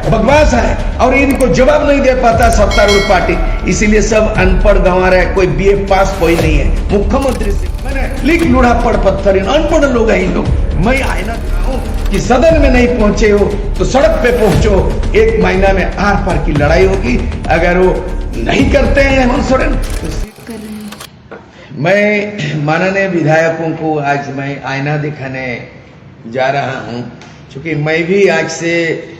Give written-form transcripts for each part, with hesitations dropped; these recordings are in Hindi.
बकवास है और इनको जवाब नहीं दे पाता सत्तारूढ़ पार्टी, इसीलिए सब अनपढ़ गंवा रहे। कोई बीए पास कोई नहीं है। मुख्यमंत्री से मैंने लिख लूढ़ा पढ़ पत्थर, अनपढ़ लोग हैं इन लोग। मैं आईना दिखाऊं कि सदन में नहीं पहुंचे हो तो सड़क पे पहुंचो, 1 महीना में आर पार की लड़ाई होगी। अगर वो नहीं करते हैं हेमंत सोरेन तो मैं माननीय विधायकों को आज मैं आईना दिखाने जा रहा हूं, क्योंकि मैं भी आज से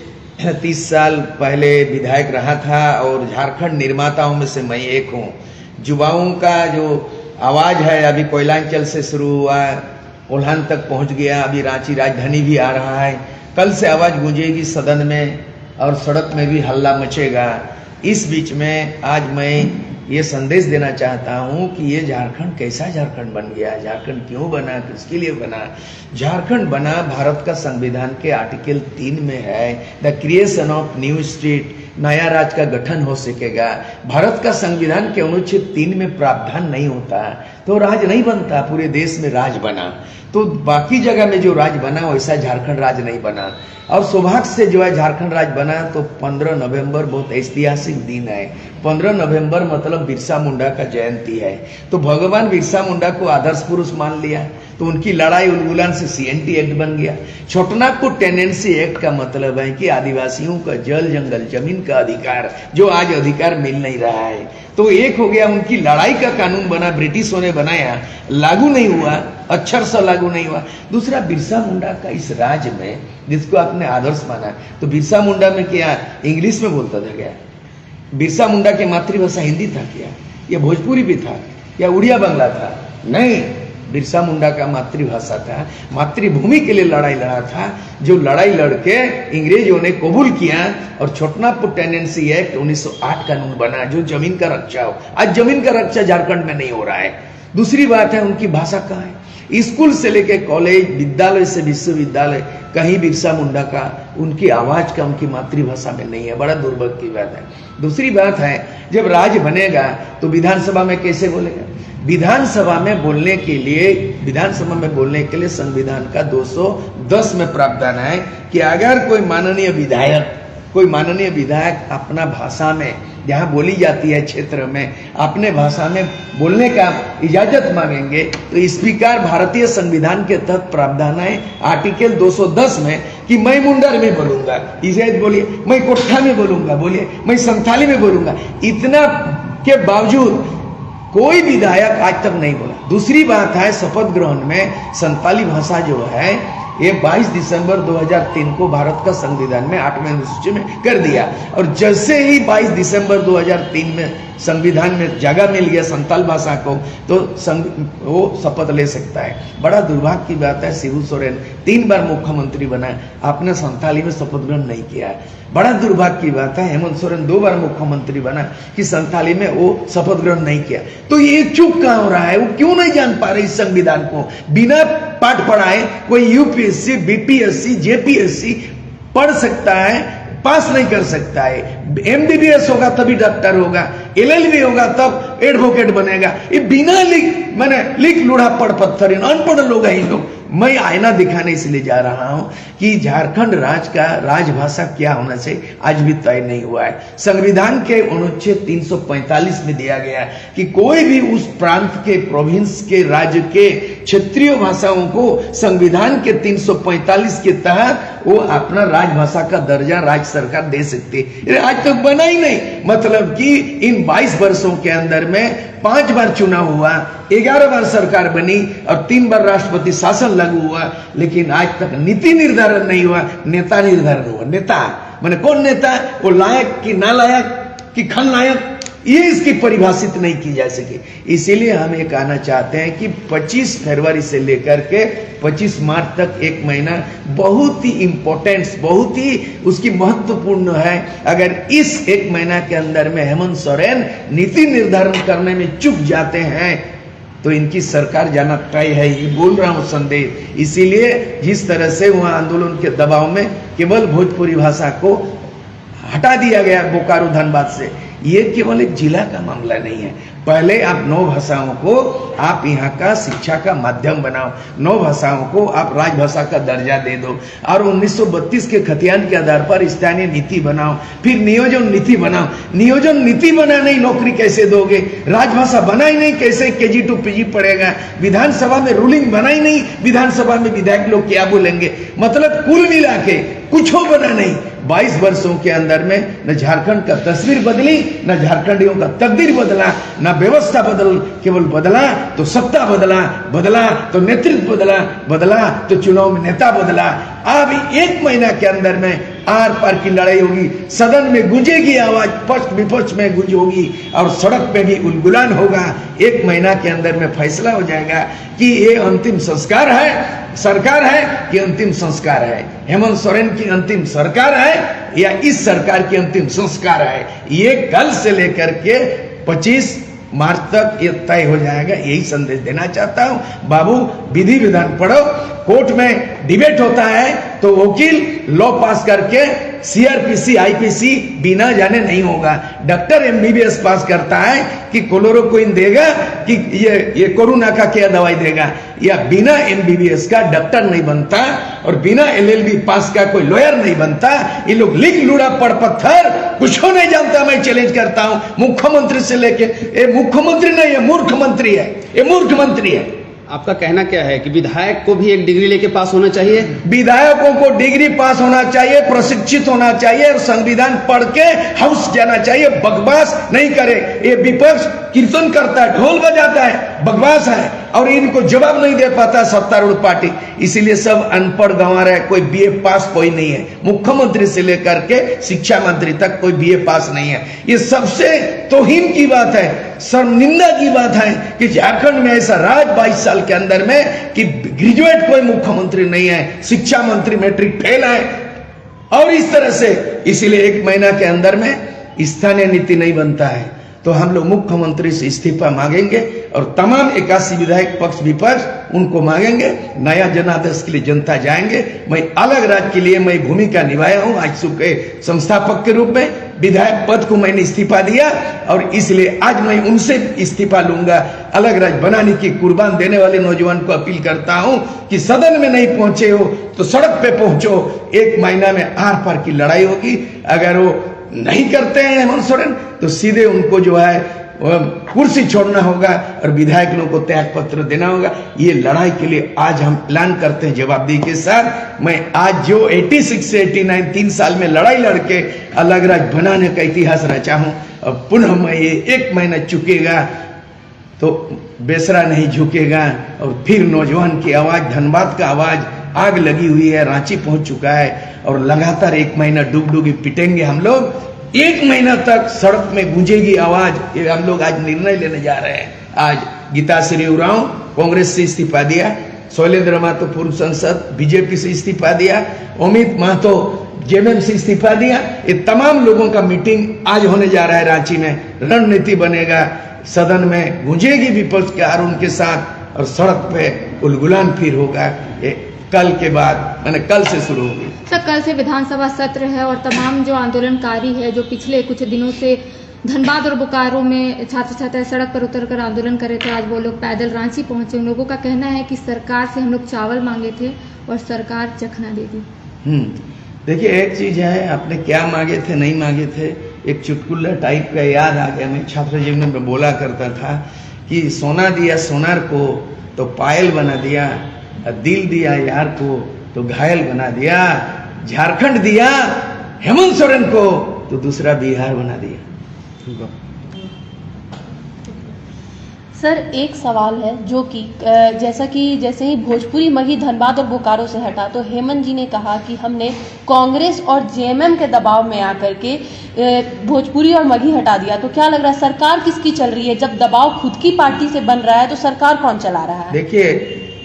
30 साल पहले विधायक रहा था और झारखंड निर्माताओं में से मैं एक हूं। युवाओं का जो आवाज है अभी कोयलांचल से शुरू हुआ, कोल्हान तक पहुंच गया, अभी रांची राजधानी भी आ रहा है। कल से आवाज गूंजेगी सदन में और सड़क में भी हल्ला मचेगा। इस बीच में आज मैं ये संदेश देना चाहता हूं कि ये झारखंड कैसा झारखंड बन गया, झारखंड क्यों बना, किसके लिए बना। झारखंड बना भारत का संविधान के आर्टिकल 3 में है, the creation of new state, नया राज्य का गठन हो सकेगा। भारत का संविधान के अनुच्छेद 3 में प्रावधान नहीं होता तो राज नहीं बनता। पूरे देश में राज बना तो बाकी जगह में जो राज बना वैसा झारखंड राज नहीं बना। और सौभाग्य से जो है झारखंड राज बना तो 15 नवंबर बहुत ऐतिहासिक दिन है। 15 नवंबर मतलब बिरसा मुंडा का जयंती है, तो भगवान बिरसा मुंडा को आदर्श पुरुष मान लिया तो उनकी लड़ाई उलगुलान से सीएनटी एक्ट बन गया। छोटनागपुर टेनेंसी एक्ट का मतलब है कि आदिवासियों का जल जंगल जमीन का अधिकार, जो आज अधिकार मिल नहीं रहा है, तो एक हो गया। उनकी लड़ाई का कानून बना, ब्रिटिशों ने बनाया, लागू नहीं हुआ, अक्षर से लागू नहीं हुआ। दूसरा, बिरसा मुंडा का इस राज्य में जिसको आपने आदर्श माना, तो बिरसा मुंडा में क्या इंग्लिश में बोलता था क्या? बिरसा मुंडा की मातृभाषा हिंदी था क्या? या भोजपुरी भी था या उड़िया बंगला था? नहीं, बिरसा मुंडा का मातृभाषा था, मातृभूमि के लिए लड़ाई लड़ा था, जो लड़ाई लड़के अंग्रेजों ने कबूल किया और छोटनागपुर टेनेंसी एक्ट 1908 कानून बना जो जमीन का रक्षा हो। आज जमीन का रक्षा झारखंड में नहीं हो रहा है। दूसरी बात है, उनकी भाषा कहाँ है? स्कूल से लेके कॉलेज, विद्यालय से विश्वविद्यालय, कहीं बिरसा मुंडा का उनकी आवाज का उनकी मातृभाषा में नहीं है। बड़ा दुर्भाग्य की बात है। दूसरी बात है, जब राज बनेगा तो विधानसभा में कैसे बोलेगा? विधानसभा में बोलने के लिए संविधान का 210 में प्रावधान है कि अगर कोई माननीय विधायक अपना भाषा में जहाँ बोली जाती है क्षेत्र में अपने भाषा में बोलने का इजाजत मांगेंगे तो स्पीकर भारतीय संविधान के तहत प्रावधान है आर्टिकल 210 में कि मैं मुंडर में बोलूंगा, इजाजत बोलिए, मैं कोठा में बोलूंगा, बोलिए, मैं संथाली में बोलूंगा। इतना के बावजूद कोई विधायक आज तक नहीं बोला। दूसरी बात है, शपथ ग्रहण में संताली भाषा जो है ये 22 दिसंबर 2003 को भारत का संविधान में 8वें अनुसूची में कर दिया, और जैसे ही 22 दिसंबर 2003 में संविधान में जगह मिल गया संताल भाषा को तो वो शपथ ले सकता है। बड़ा दुर्भाग्य की बात है, शिबू सोरेन 3 बार मुख्यमंत्री बना, आपने संताली में शपथ ग्रहण नहीं किया। बड़ा दुर्भाग्य की बात है, हेमंत सोरेन 2 बार मुख्यमंत्री बना कि संताली में वो शपथ ग्रहण नहीं किया। तो ये चूक कहाँ हो रहा है? वो क्यों नहीं जान पा रहे इस संविधान को? बिना पाठ पढ़ाए कोई यूपीएससी, बीपीएससी, जेपीएससी पढ़ सकता है, पास नहीं कर सकता है। एमबीबीएस होगा तभी डॉक्टर होगा, एलएलबी होगा तब एडवोकेट बनेगा। ये बिना लिख लूढ़ा पढ़ पत्थर अनपढ़ लोग हैं लोग। मैं आईना दिखाने इसलिए जा रहा हूं कि झारखंड राज्य का राजभाषा क्या होना चाहिए आज भी तय नहीं हुआ है। संविधान के अनुच्छेद 345 में दिया गया कि कोई भी उस प्रांत के, प्रोविंस के, राज्य के क्षेत्रीय भाषाओं को संविधान के 345 के तहत वो अपना राजभाषा का दर्जा राज्य सरकार दे सकती है। आज तक बना ही नहीं। मतलब कि इन 22 वर्षों के अंदर में 5 बार चुनाव हुआ, 11 बार सरकार बनी और 3 बार राष्ट्रपति शासन लागू हुआ, लेकिन आज तक नीति निर्धारण नहीं हुआ, नेता निर्धारण हुआ। नेता माने कौन नेता? वो लायक कि नालायक कि खलनायक, ये इसकी परिभाषित नहीं की जा सकी। इसीलिए हम ये कहना चाहते हैं कि 25 फरवरी से लेकर के 25 मार्च तक 1 महीना बहुत ही इंपॉर्टेंट, बहुत ही उसकी महत्वपूर्ण है। अगर इस 1 महीना के अंदर में हेमंत सोरेन नीति निर्धारण करने में चूक जाते हैं तो इनकी सरकार जाना तय है। ये बोल रहा हूं संदेश। इसीलिए जिस तरह से वहां आंदोलन के दबाव में केवल भोजपुरी भाषा को हटा दिया गया बोकारो धनबाद से, ये केवल एक जिला का मामला नहीं है, पहले आप 9 भाषाओं को आप यहाँ का शिक्षा का माध्यम बनाओ, 9 भाषाओं को आप राजभाषा का दर्जा दे दो और 1932 के खतियान के आधार पर स्थानीय नीति बनाओ, फिर नियोजन नीति बनाओ। नियोजन नीति बना नहीं नौकरी कैसे दोगे? राजभाषा बना ही नहीं कैसे KG to PG पढ़ेगा? विधानसभा में रूलिंग बना ही नहीं, विधानसभा में विधायक लोग क्या बोलेंगे? मतलब कुल मिला के कुछ हो बना नहीं। 22 वर्षों के अंदर में न झारखंड का तस्वीर बदली, न झारखंडियों का तकदीर बदला, न व्यवस्था केवल बदला तो सत्ता बदला तो नेतृत्व बदला तो चुनाव में नेता बदला। अब 1 महीना के अंदर में आर पार की लड़ाई होगी, सदन में गूंजेगी आवाज, पक्ष विपक्ष में गूंज होगी और सड़क पे भी उलगुलान होगा। 1 महीना के अंदर में फैसला हो जाएगा कि ये अंतिम संस्कार है, सरकार है कि अंतिम संस्कार है, हेमंत सोरेन की अंतिम सरकार है या इस सरकार की अंतिम संस्कार है। ये कल से लेकर के 25 मार्च तक ये तय हो जाएगा, यही संदेश देना चाहता हूं। बाबू विधि विधान पढ़ो, कोर्ट में डिबेट होता है तो वकील लॉ पास करके CRPC IPC बिना जाने नहीं होगा। डॉक्टर MBBS पास करता है कि क्लोरोक्विन देगा कि ये कोरोना का क्या दवाई देगा, या बिना MBBS का डॉक्टर नहीं बनता और बिना LLB पास का कोई लॉयर नहीं बनता। ये लोग लिख लूड़ा पढ़ पत्थर कुछ नहीं जानता। मैं चैलेंज करता हूं मुख्यमंत्री से लेके, ये मुख्यमंत्री नहीं है, मूर्ख मंत्री है, ये मूर्ख मंत्री है। आपका कहना क्या है कि विधायक को भी एक डिग्री लेके पास होना चाहिए? विधायकों को डिग्री पास होना चाहिए, प्रशिक्षित होना चाहिए और संविधान पढ़ के हाउस जाना चाहिए। बकवास नहीं करे। ये विपक्ष कीर्तन करता है, ढोल बजाता है, बकवास है और इनको जवाब नहीं दे पाता सत्तारूढ़ पार्टी, इसीलिए सब अनपढ़ गंवा रहे। कोई BA पास कोई नहीं है, मुख्यमंत्री से लेकर के शिक्षा मंत्री तक कोई BA पास नहीं है। ये सबसे तौहीन की बात है, शर्मिंदा की बात है कि झारखंड में ऐसा राज 22 साल के अंदर में कि ग्रेजुएट कोई मुख्यमंत्री नहीं है, शिक्षा मंत्री मैट्रिक फेल है और इस तरह से। इसीलिए 1 महीना के अंदर में स्थानीय नीति नहीं बनता है तो हम लोग मुख्यमंत्री से इस्तीफा मांगेंगे और तमाम 81 विधायक पक्ष विपक्ष उनको मांगेंगे। नया जनादेश के लिए जनता जाएंगे। मैं अलग राज्य के लिए मैं भूमिका निभाया हूं, आजसू के संस्थापक के रूप में विधायक पद को मैंने इस्तीफा दिया और इसलिए आज मैं उनसे इस्तीफा लूंगा। अलग राज्य बनाने की कुर्बान देने वाले नौजवान को अपील करता हूं कि सदन में नहीं पहुंचे हो तो सड़क पे पहुंचो। 1 महीना में आर पार की लड़ाई होगी। अगर वो नहीं करते हैं हेमंत सोरेन तो सीधे उनको जो है कुर्सी छोड़ना होगा और विधायक लोगों को त्याग पत्र देना होगा। ये लड़ाई के लिए आज हम प्लान करते हैं जवाबदेही के साथ। मैं आज जो 86 से 89 3 साल में लड़ाई लड़के अलग राज्य बनाने का इतिहास रचा हूं और पुनः मैं ये 1 महीना चुकेगा तो बेसरा नहीं झुकेगा और फिर नौजवान की आवाज, धनबाद का आवाज आग लगी हुई है, रांची पहुंच चुका है और लगातार 1 महीना डूब पिटेंगे हम लोग। 1 महीना तक सड़क में गूंजेगी आवाज। ये हम लोग आज निर्णय लेने जा रहे हैं। आज गीताश्री उरांव कांग्रेस से इस्तीफा दिया, शैलेंद्र महतो पूर्व सांसद BJP से इस्तीफा दिया, अमित महतो JMM से इस्तीफा दिया। ये तमाम लोगों का मीटिंग आज होने जा रहा है रांची में। रणनीति बनेगा, सदन में गूंजेगी विपक्ष के और उनके साथ और सड़क पे उलगुलान फिर होगा। ये कल के बाद मैंने कल से शुरू होगी। सर, कल से विधानसभा सत्र है और तमाम जो आंदोलनकारी है जो पिछले कुछ दिनों से धनबाद और बोकारो में छात्र छात्राएं सड़क पर उतरकर आंदोलन कर रहे थे, आज वो लोग पैदल रांची पहुंचे। उन लोगों का कहना है कि सरकार से हम लोग चावल मांगे थे और सरकार चखना दे दी। देखिए, एक चीज है, आपने क्या मांगे थे नहीं मांगे थे, एक चुटकुला टाइप का याद आ गया। मैं छात्र जीवन में बोला करता था कि सोना दिया सोनार को तो पायल बना दिया, दिल दिया यार को तो घायल बना दिया, झारखंड दिया हेमंत सोरेन को तो दूसरा बिहार बना दिया। सर, एक सवाल है जो कि जैसे ही भोजपुरी, मगही, धनबाद और बोकारो से हटा तो हेमंत जी ने कहा कि हमने कांग्रेस और JMM के दबाव में आकर के भोजपुरी और मगही हटा दिया। तो क्या लग रहा है सरकार किसकी चल रही है? जब दबाव खुद की पार्टी से बन रहा है तो सरकार कौन चला रहा है? देखिए,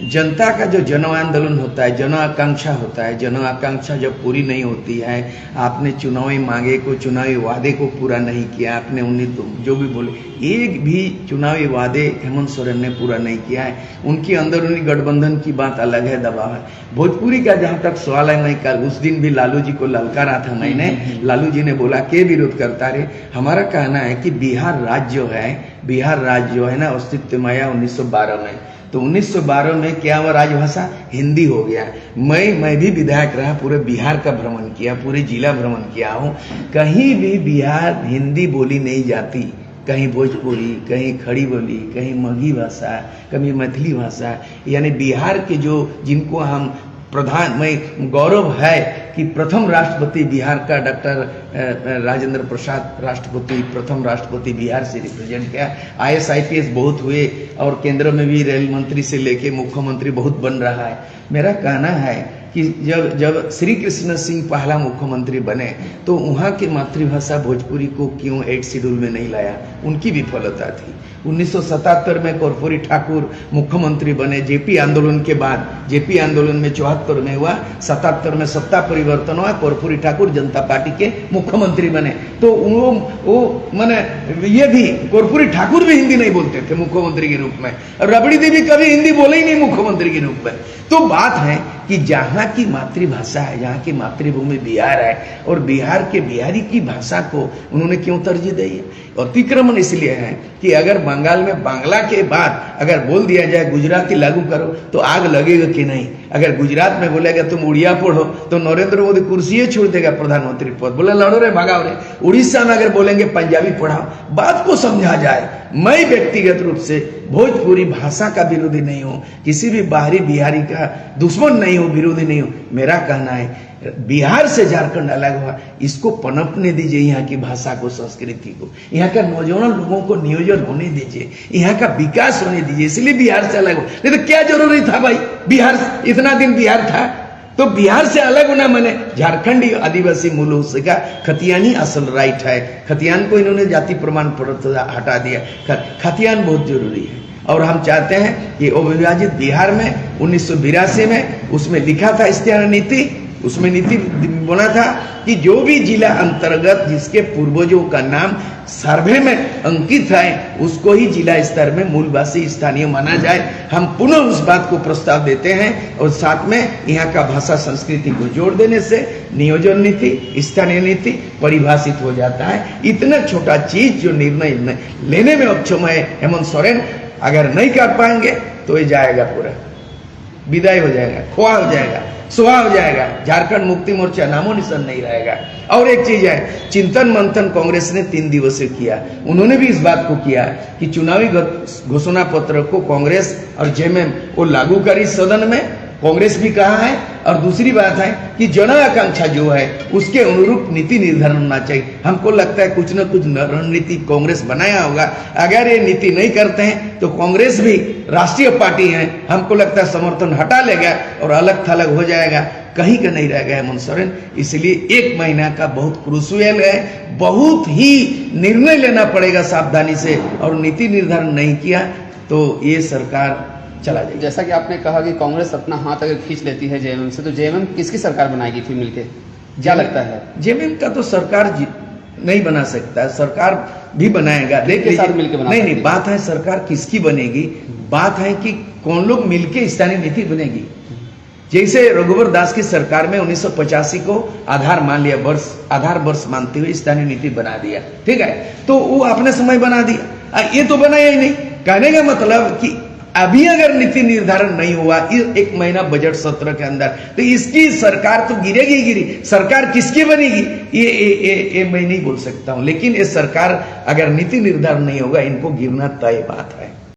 जनता का जो जन आंदोलन होता है, जन आकांक्षा होता है, जन आकांक्षा जब पूरी नहीं होती है, आपने चुनावी मांगे को, चुनावी वादे को पूरा नहीं किया, आपने जो भी बोले, एक भी चुनावी वादे हेमंत सोरेन ने पूरा नहीं किया है। उनकी अंदरूनी गठबंधन की बात अलग है, दबाव है। भोजपुरी का जहां तक सवाल है, मैं कल उस दिन भी लालू जी को ललकारा था मैंने, लालू जी ने बोला के विरोध करता रहे। हमारा कहना है कि बिहार राज्य जो है ना, अस्तित्व में आया 1912 में। तो 1912 में क्या हुआ, राजभाषा हिंदी हो गया। मैं भी विधायक रहा, पूरे बिहार का भ्रमण किया, पूरे जिला भ्रमण किया हूँ। कहीं भी बिहार हिंदी बोली नहीं जाती, कहीं भोजपुरी, कहीं खड़ी बोली, कहीं मगही भाषा, कभी मैथिली भाषा। यानी बिहार के जो जिनको हम में गौरव है कि प्रथम राष्ट्रपति बिहार का डॉक्टर राजेंद्र प्रसाद राष्ट्रपति, प्रथम राष्ट्रपति बिहार से रिप्रेजेंट किया। IAS IPS बहुत हुए और केंद्र में भी रेल मंत्री से लेके मुख्यमंत्री बहुत बन रहा है। मेरा कहना है कि जब श्री कृष्ण सिंह पहला मुख्यमंत्री बने तो वहाँ की मातृभाषा भोजपुरी को क्यों 8 शेड्यूल में नहीं लाया, उनकी विफलता थी। 1977 में कर्पूरी ठाकुर मुख्यमंत्री बने, जेपी आंदोलन के बाद, जेपी आंदोलन में 74 में हुआ, 77 में सत्ता परिवर्तन हुआ, कर्पूरी ठाकुर जनता पार्टी के मुख्यमंत्री बने। तो वो माने ये भी कर्पूरी ठाकुर भी हिंदी नहीं बोलते थे मुख्यमंत्री के रूप में, और रबड़ी देवी कभी हिंदी बोले ही नहीं मुख्यमंत्री के रूप में। तो बात है कि जहाँ की मातृभाषा है, जहाँ की मातृभूमि बिहार है, और बिहार के बिहारी की भाषा को उन्होंने क्यों तरजीह दी है? अतिक्रमण इसलिए है कि अगर बंगाल में बांग्ला के बाद अगर बोल दिया जाए गुजराती लागू करो तो आग लगेगा कि नहीं? अगर गुजरात में बोलेगा तुम उड़िया पढ़ो तो नरेंद्र मोदी कुर्सी छोड़ देगा प्रधानमंत्री पद, बोले लड़ो रे भगाओ रे। उड़ीसा में अगर बोलेंगे पंजाबी पढ़ाओ, बात को समझा जाए। मैं व्यक्तिगत रूप से भोजपुरी भाषा का विरोधी नहीं हूँ, किसी भी बाहरी बिहारी का दुश्मन नहीं हूँ, विरोधी नहीं हूँ। मेरा कहना है बिहार से झारखंड अलग हुआ, इसको पनपने दीजिए, यहाँ की भाषा को, संस्कृति को, यहाँ का नौजवान लोगों को नियोजन होने दीजिए, यहाँ का विकास होने दीजिए। इसलिए बिहार से अलग हो, नहीं तो क्या जरूरी था भाई? बिहार इतना दिन बिहार था तो बिहार से अलग होना मैंने झारखंडी आदिवासी मूल का खतियानी असल राइट है। खतियान को इन्होंने जाति प्रमाण पत्र हटा दिया। खतियान बहुत जरूरी है और हम चाहते हैं कि अविभाजित बिहार में 1982 में उसमें लिखा था इस्तेहार नीति, उसमें नीति बना था कि जो भी जिला अंतर्गत जिसके पूर्वजों का नाम सर्वे में अंकित है उसको ही जिला स्तर में मूलवासी स्थानीय माना जाए। हम पुनः उस बात को प्रस्ताव देते हैं और साथ में यहाँ का भाषा संस्कृति को जोड़ देने से नियोजन नीति, स्थानीय नीति परिभाषित हो जाता है। इतना छोटा चीज जो निर्णय लेने में अक्षम है हेमंत सोरेन, अगर नहीं कर पाएंगे तो ये जाएगा, पूरा विदाई हो जाएगा, खोआ हो जाएगा, सुहा हो जाएगा। झारखंड मुक्ति मोर्चा नामो निशान नहीं रहेगा। और एक चीज है, चिंतन मंथन कांग्रेस ने 3 दिवसीय किया। उन्होंने भी इस बात को किया कि चुनावी घोषणा पत्र को कांग्रेस और जेएमएम वो लागू करी सदन में, कांग्रेस भी कहा है। और दूसरी बात है कि जन आकांक्षा जो है उसके अनुरूप नीति निर्धारण होना चाहिए। हमको लगता है कुछ न कुछ रणनीति कांग्रेस बनाया होगा। अगर ये नीति नहीं करते हैं तो कांग्रेस भी राष्ट्रीय पार्टी है, हमको लगता है समर्थन हटा लेगा और अलग थलग हो जाएगा, कहीं का नहीं रहेगा हेमंत सोरेन। इसलिए 1 महीना का बहुत क्रूशियल है, बहुत ही निर्णय लेना पड़ेगा सावधानी से, और नीति निर्धारण नहीं किया तो ये सरकार चला जाएगी। जैसा कि आपने कहा कि कांग्रेस अपना हाथ अगर खींच लेती है जेएमएम से, तो जेएमएम किसकी सरकार बनाएगी फिर मिलके, क्या लगता है? जेएमएम का तो सरकार नहीं बना सकता, सरकार भी बनाएगा, देख लीजिए। नहीं, बात है सरकार किसकी बनेगी, बात है कि कौन लोग मिलके स्थानीय नीति बनेगी। जैसे रघुवर दास की सरकार में 1985 को आधार मान लिया, आधार वर्ष मानते हुए स्थानीय नीति बना दिया, ठीक है, तो वो अपने समय बना दिया। ये तो बनाया ही नहीं। कहने का मतलब कि अभी अगर नीति निर्धारण नहीं हुआ 1 महीना बजट सत्र के अंदर, तो इसकी सरकार तो गिरेगी ही गिरी। सरकार किसकी बनेगी ये मैं नहीं बोल सकता हूं, लेकिन ये सरकार अगर नीति निर्धारण नहीं होगा इनको गिरना तय बात है।